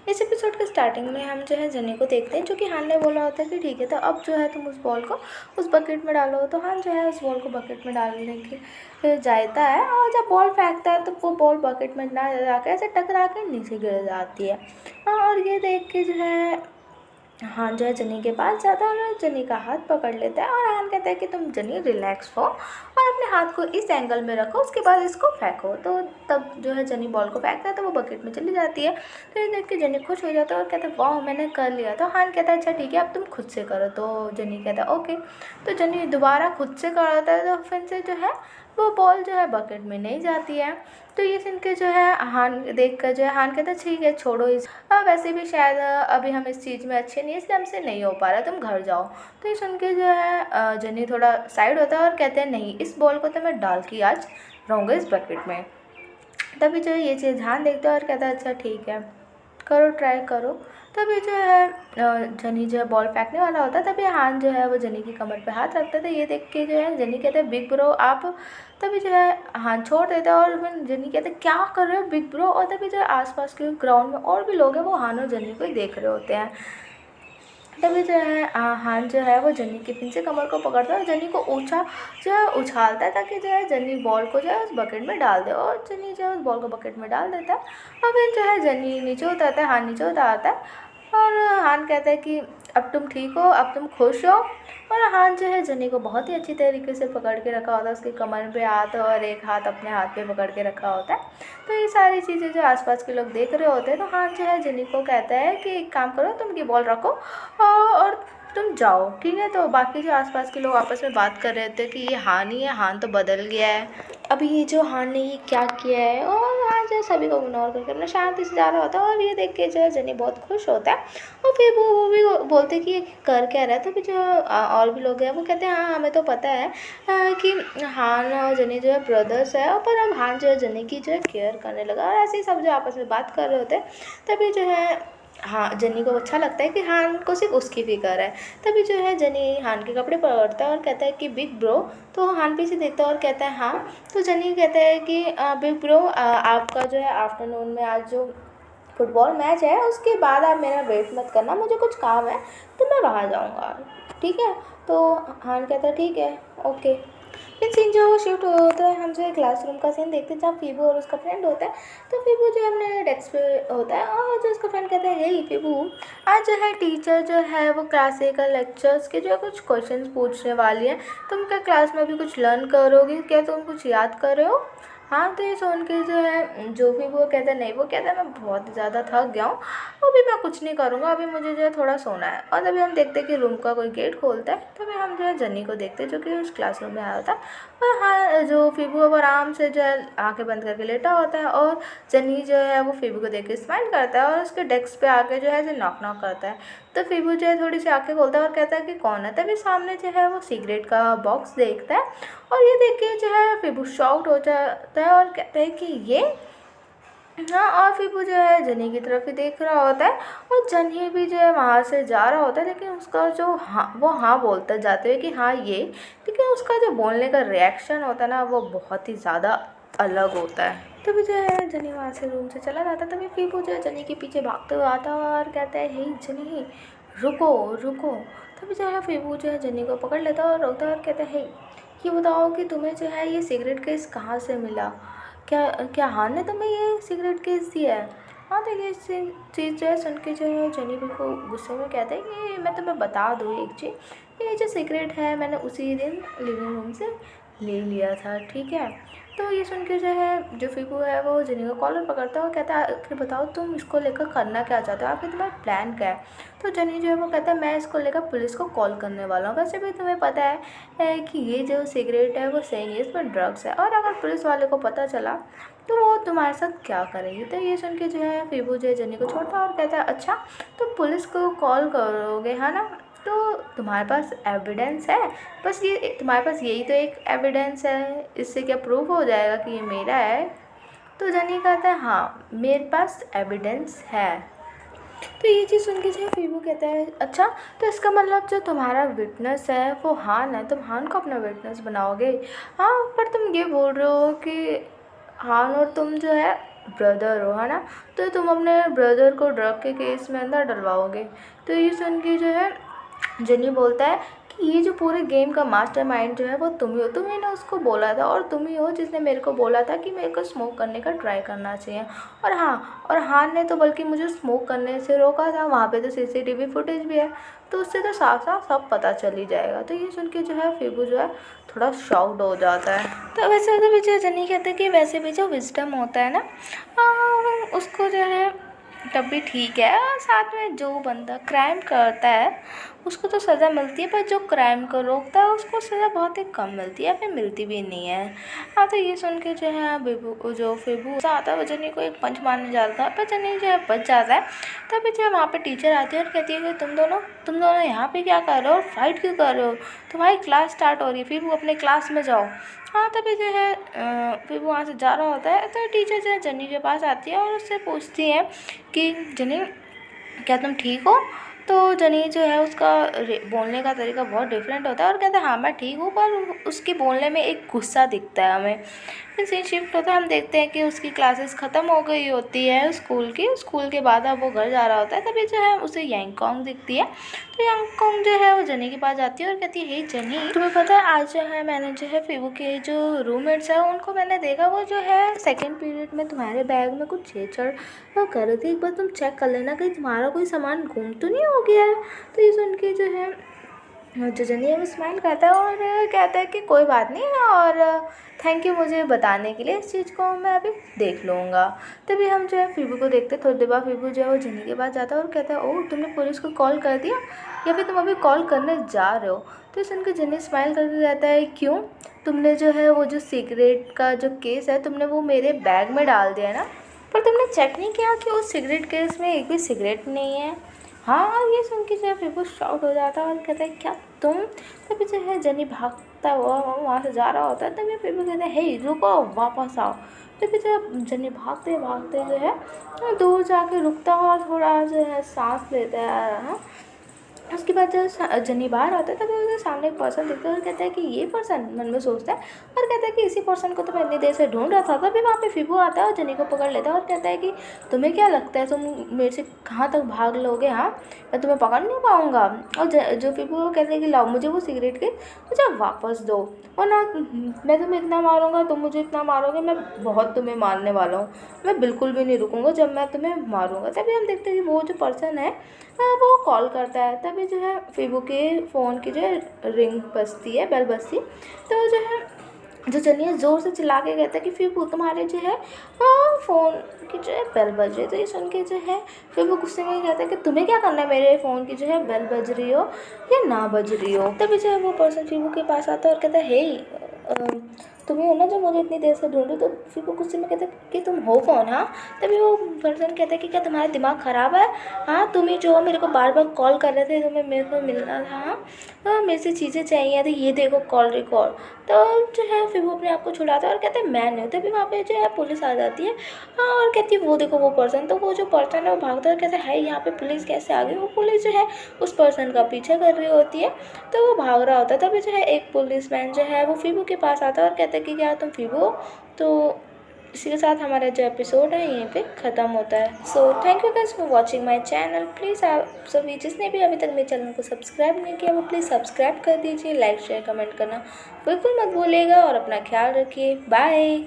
इस एपिसोड के स्टार्टिंग में हम जो है जनी को देखते हैं, जो कि हान ने बोला होता है कि ठीक है तो अब जो है तुम उस बॉल को उस बकेट में डालो। तो हान जो है उस बॉल को बकेट में डालने के फिर जाता है, और जब बॉल फेंकता है तो वो बॉल बकेट में ना जाकर ऐसे टकरा के नीचे गिर जाती है। और ये देख के जो है हान जो है जनी के पास जाता है और जनी का हाथ पकड़ लेता है, और हान कहता है कि तुम जनी रिलैक्स हो और अपने हाथ को इस एंगल में रखो, उसके बाद इसको फेंको। तो तब जो है जनी बॉल को फेंकता है तो वो बकेट में चली जाती है। तो ये देख के जनी खुश हो जाता है और कहता है वाह मैंने कर लिया। तो हान कहता है अच्छा ठीक है अब तुम खुद से करो। तो जनी कहता है ओके। तो जनी दोबारा खुद से कराता है, तो फिर से जो है वो बॉल जो है बकेट में नहीं जाती है। तो ये सुन के जो है हान देख कर जो है हान कहता है ठीक है छोड़ो इस वैसे भी शायद अभी हम इस चीज़ में अच्छे नहीं, इसलिए हमसे नहीं हो पा रहा, तुम घर जाओ। तो ये सुन के जो है जनी थोड़ा साइड होता है और कहते हैं नहीं इस बॉल को तो मैं डाल के आज रहूँगा इस बकेट में। तभी जो है ये चीज़ ध्यान देखता है और कहता है अच्छा ठीक है करो ट्राई करो। तभी जो है जनी जो है बॉल फेंकने वाला होता है, तभी हान जो है वो जनी की कमर पे हाथ रखता था। ये देख के जो है जनी कहते हैं बिग ब्रो आप। तभी जो है हान छोड़ देता है और फिर जनी कहते हैं क्या कर रहे हो बिग ब्रो। और तभी जो है आसपास के ग्राउंड में और भी लोग हैं वो हान और जनी को ही देख रहे होते हैं। तभी जो है हान जो है वो जनी के पीछे कमर को पकड़ता है और जनी को ऊंचा जो है उछालता है, ताकि जो है जनी बॉल को जो है उस बकेट में डाल दे। और जनी जो है उस बॉल को बकेट में डाल देता है और फिर जो है जनी नीचे उतरता है, हान नीचे उतारता है। और हान कहता है कि अब तुम ठीक हो अब तुम खुश हो। और हान जो है जनी को बहुत ही अच्छी तरीके से पकड़ के रखा होता है, उसके कमर पे हाथ और एक हाथ अपने हाथ पे पकड़ के रखा होता है। तो ये सारी चीज़ें जो आसपास के लोग देख रहे होते हैं, तो हान जो है जनी को कहता है कि एक काम करो तुम ये बॉल रखो और तुम जाओ ठीक है। तो बाकी जो आसपास के लोग आपस में बात कर रहे थे कि ये हान ही है, हान तो बदल गया है, अभी ये जो हान ने ये क्या किया है। और हान जो है सभी को इग्नोर करके अपना शांति से जा रहा होता है। और ये देख के जो है जनी बहुत खुश होता है। और फिर वो भी बोलते कि ये कर क्या रहा है। तो फिर जो और भी लोग हैं वो कहते हैं हाँ हमें तो पता है कि हान और जनी जो है ब्रदर्स है, और पर अब हान जो है जनी की जो है केयर करने लगा। और ऐसे ही सब जो आपस में बात कर रहे होते हैं, तभी जो है हाँ जनी को अच्छा लगता है कि हान को सिर्फ उसकी फिक्र है। तभी जो है जनी हान के कपड़े पकड़ता है और कहता है कि बिग ब्रो। तो हान पीछे देखता है और कहता है हाँ। तो जनी कहता है कि बिग ब्रो आपका जो है आफ्टरनून में आज जो फुटबॉल मैच है उसके बाद आप मेरा वेट मत करना, मुझे कुछ काम है तो मैं वहाँ जाऊँगा ठीक है। तो हान कहता है ठीक है ओके। फिर सीन जो शिफ्ट होता है हम जो है क्लासरूम का सीन देखते हैं, जहाँ फीबू और उसका फ्रेंड होता है। तो फीबू जो है अपने डेस्क पे होता है और जो उसका फ्रेंड कहता है हे फीबू आज जो है टीचर जो है वो क्लासिकल लेक्चर्स के जो है कुछ क्वेश्चंस पूछने वाली है, तुम क्या क्लास में भी कुछ लर्न करोगे, क्या तुम कुछ याद कर रहे हो। हाँ तो ये सुन के जो है जो भी वो कहता है नहीं, वो कहता है मैं बहुत ज़्यादा थक गया हूँ अभी मैं कुछ नहीं करूँगा, अभी मुझे जो है थोड़ा सोना है। और तभी हम देखते हैं कि रूम का कोई गेट खोलता है, तभी हम जो है जन्नी को देखते हैं जो कि उस क्लासरूम में आया होता है। और हाँ जो फीबू है वो आराम से जो है आंखें बंद करके लेटा होता है, और जन्नी जो है वो फीबू को देख के स्माइल करता है और उसके डेस्क पे आके जो है ऐसे नॉक नॉक करता है। तो फीबू जो है थोड़ी सी आंखें खोलता है और कहता है कि कौन है। तभी सामने जो है वो सिगरेट का बॉक्स देखता है, और ये देख के जो है फीबू शॉक्ड हो जाता है और कहता है कि ये हाँ। और फिर वो जो है जनी की तरफ ही देख रहा होता है, और जनी भी जो है वहाँ से जा रहा होता है, लेकिन उसका जो हाँ वो हाँ बोलता जाते हुए कि हाँ ये, लेकिन उसका जो बोलने का रिएक्शन होता है ना वो बहुत ही ज़्यादा अलग होता है। तभी जो है जनी वहाँ से रूम से चला जाता है, तभी फिर वो जो है जनी के पीछे भागते हुए आता है और कहता है हे जनी रुको रुको। तभी जो है फिर वो जो है जनी को पकड़ लेता है और रोकता है और कहता है हे ये बताओ कि तुम्हें जो है ये सिगरेट केस कहाँ से मिला, क्या क्या हान ने तुम्हें ये सिगरेट केस दिया है। हाँ तो ये चीज़ जो है सुन के जो है जनी बिल्कुल गुस्से में कहता है कि मैं तुम्हें बता दूँ एक चीज़, ये जो सिगरेट है मैंने उसी दिन लिविंग रूम से ले लिया था ठीक है। तो ये सुन के जो है जो फीबू है वो जनी का कॉलर पकड़ता है और कहता है कि बताओ तुम इसको लेकर करना क्या चाहते हो, आखिर तुम्हारा प्लान क्या है। तो जनी जो है वो कहता है मैं इसको लेकर पुलिस को कॉल करने वाला हूँ, वैसे भी तुम्हें पता है कि ये जो सिगरेट है वो सही नहीं है, इसमें ड्रग्स है, और अगर पुलिस वाले को पता चला तो वो तुम्हारे साथ क्या करेंगे। तो ये सुन के जो है फीबू जो है जनी को छोड़ता है और कहता है अच्छा तो पुलिस को कॉल करोगे है ना, तो तुम्हारे पास एविडेंस है, बस ये तुम्हारे पास यही तो एक एविडेंस है, इससे क्या प्रूफ हो जाएगा कि ये मेरा है। तो जनी कहता है हाँ मेरे पास एविडेंस है। तो ये चीज़ सुन के जो है फीबू कहता है अच्छा तो इसका मतलब जो तुम्हारा विटनेस है वो हान है, तुम हान को अपना विटनेस बनाओगे। हाँ पर तुम ये बोल रहे हो कि हान और तुम जो है ब्रदर हो, है ना, तो तुम अपने ब्रदर को ड्रग के केस में अंदर डलवाओगे। तो ये सुन के जो है जनी बोलता है कि ये जो पूरे गेम का मास्टरमाइंड जो है वो तुम ही हो, तुम्ही ने उसको बोला था और तुम ही हो जिसने मेरे को बोला था कि मेरे को स्मोक करने का ट्राई करना चाहिए। और हान ने तो बल्कि मुझे स्मोक करने से रोका था, वहाँ पे तो CCTV फुटेज भी है, तो उससे तो साफ साफ सब पता चल ही जाएगा। तो ये सुन के जो है फेबू जो है थोड़ा शॉक्ड हो जाता है। तो वैसे तो भी जनी कहते हैं कि वैसे भी जो विजडम होता है ना, उसको जो है तब भी ठीक है, और साथ में जो बंदा क्राइम करता है उसको तो सज़ा मिलती है, पर जो क्राइम को रोकता है उसको सज़ा बहुत ही कम मिलती है, फिर मिलती भी नहीं है। हाँ, तो ये सुन के जो है बेबू जो फेबू आता है वो जनी को एक पंच मारने जाता है, पर जनी जो है बच जाता है। तभी जो है वहाँ पे टीचर आती है और कहती है कि तुम दोनों यहाँ पे क्या कर रहे हो और फाइट क्यों कर रहे हो, तुम्हारी क्लास स्टार्ट हो रही है, फिर वो अपने क्लास में जाओ। हाँ, तभी जो है फिर वो वहाँ से जा रहा होता है, तो टीचर जो है जनी के पास आती है और उससे पूछती है कि जनी क्या तुम ठीक हो। तो जनी जो है उसका बोलने का तरीका बहुत डिफरेंट होता है और कहता है हाँ मैं ठीक हूँ, पर उसके बोलने में एक गुस्सा दिखता है हमें। फिर सीन शिफ्ट होता है, हम देखते हैं कि उसकी क्लासेस ख़त्म हो गई होती है स्कूल के बाद अब वो घर जा रहा होता है। तभी जो है उसे यांगकोंग दिखती है, तो यांगकोंग जो है वो जनी के पास जाती है और कहती है हे जनी, तुम्हें पता है आज जो है मैंने जो है फेबू के जो रूममेट्स है उनको मैंने देखा, वो जो है सेकेंड पीरियड में तुम्हारे बैग में कुछ छेड़छाड़ वो कर रही थी, एक बार तुम चेक कर लेना कहीं तुम्हारा कोई सामान गुम तो नहीं हो गया है। तो ये सुन के जो है जो जनी है वो स्माइल करता है और कहता है कि कोई बात नहीं, और थैंक यू मुझे बताने के लिए, इस चीज़ को मैं अभी देख लूँगा। तभी हम जो है फीबू को देखते, थोड़ी देर बाद फीबू जो है वो जनी के पास जाता है और कहता है ओह तुमने पुलिस को कॉल कर दिया या फिर तुम अभी कॉल करने जा रहे हो। तो सुनकर जनी स्माइल करके रहता है क्यों, तुमने जो है वो जो सिगरेट का जो केस है तुमने वो मेरे बैग में डाल दिया ना, पर तुमने चेक नहीं किया कि उस सिगरेट केस में एक भी सिगरेट नहीं है। हाँ, ये सुन के जो है फिर वो शॉक हो जाता है और कहता है क्या तुम। तभी जो है जनी भागता हुआ वहाँ से जा रहा होता है, तभी फिर वो कहता है हे रुको वापस आओ। तभी जो है जनी भागते भागते जो है दूर जाके रुकता है और थोड़ा जो है सांस लेता है। उसके बाद जब जनी बाहर आता है तब उसके सामने एक पर्सन दिखता है और कहता है कि ये पर्सन, मन में सोचता है और कहता है कि इसी पर्सन को तो मैं इतनी देर से ढूंढ रहा था। तभी वहाँ पे फिबू आता है और जनी को पकड़ लेता है और कहता है कि तुम्हें क्या लगता है तुम मेरे से कहाँ तक भाग लोगे, हाँ मैं तुम्हें पकड़ नहीं पाऊँगा। और जो फिबू वो कहते हैं कि लाओ मुझे वो सिगरेट के मुझे वापस दो, और ना मैं तुम्हें इतना मारूंगा तुम मुझे इतना मारोगे, मैं बहुत तुम्हें मारने वाला हूँ, मैं बिल्कुल भी नहीं रुकूंगा जब मैं तुम्हें मारूंगा। तभी हम देखते हैं कि वो जो पर्सन है वो कॉल करता है। तभी जो है फिबू के फ़ोन की जो है रिंग बजती है, बेल बजती। तो जो है जो जनी है ज़ोर से चिल्ला के कहता है कि फिबू तुम्हारे जो है फ़ोन की जो है बेल बज रही है। तो ये सुन के जो है फिबू गुस्से में कहता है कि तुम्हें क्या करना है, मेरे फ़ोन की जो है बेल बज रही हो या ना बज रही हो। तभी जो है वो पर्सन फिबू के पास आता है और कहता है हे तुम्हें हो ना जो मुझे इतनी देर से ढूंढ रही। तो फिर वो गुस्से में कहता है कि तुम हो कौन। हाँ, तभी वो पर्सन कहता है कि क्या तुम्हारा दिमाग ख़राब है, हाँ तुम ही जो मेरे को बार बार कॉल कर रहे थे, तुम्हें मेरे को मिलना था, हाँ मेरे से चीज़ें चाहिए थी, ये देखो कॉल रिकॉर्ड। तो जो है फिर वो अपने आप को छुड़ाता है और कहते हैं मैं नहीं हूँ। तभी वहाँ पे जो है पुलिस आ जाती है और कहती है वो देखो वो पर्सन। तो वो जो पर्सन है वो भागता है और कहता है यहाँ पे पुलिस कैसे आ गई। वो पुलिस जो है उस पर्सन का पीछा कर रही होती है, तो वो भाग रहा होता है। तभी जो है एक पुलिसमैन जो है वो फिबू के पास आता है और कहता है कि क्या तुम फिबू हो। तो इसी के साथ हमारा जो एपिसोड है यहीं पे ख़त्म होता है। So thank you guys for watching my channel. Please आप सभी जिसने भी अभी तक मेरे चैनल को सब्सक्राइब नहीं किया वो प्लीज़ सब्सक्राइब कर दीजिए, लाइक शेयर कमेंट करना बिल्कुल मत भूलिएगा और अपना ख्याल रखिए। बाय।